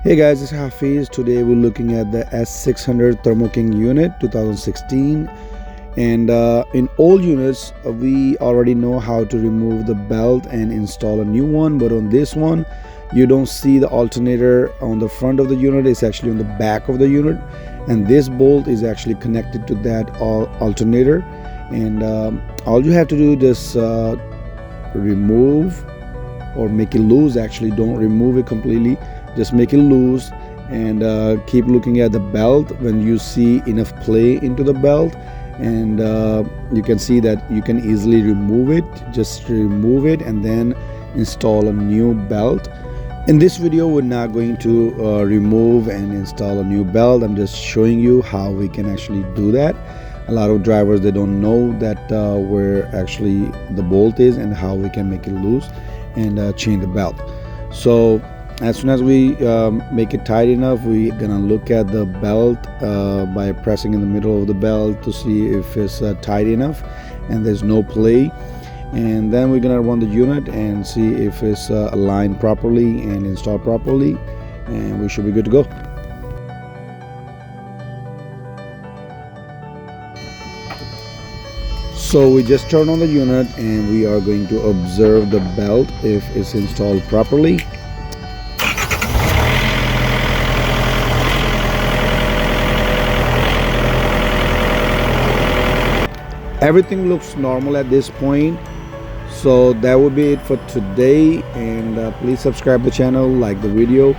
Hey guys, it's Hafiz. Today we're looking at the S600 THERMOKIN unit 2016, and in all units we already know how to remove the belt and install a new one, but on this one you don't see the alternator on the front of the unit. It's actually on the back of the unit, and this bolt is actually connected to that alternator, and all you have to do is remove or make it loose. Actually, don't remove it completely, just make it loose, and keep looking at the belt. When you see enough play into the belt, and you can see that you can easily remove it, just remove it and then install a new belt. In this video we're not going to remove and install a new belt. I'm just showing you how we can actually do that. A lot of drivers, they don't know that where actually the bolt is and how we can make it loose and change the belt. So as soon as we make it tight enough, we're gonna look at the belt by pressing in the middle of the belt to see if it's tight enough and there's no play, and then we're gonna run the unit and see if it's aligned properly and installed properly, and we should be good to go. So we just turn on the unit and we are going to observe the belt if it's installed properly. Everything looks normal at this point. So that will be it for today, and please subscribe the channel, like the video,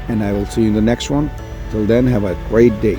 and I will see you in the next one. Till then, have a great day.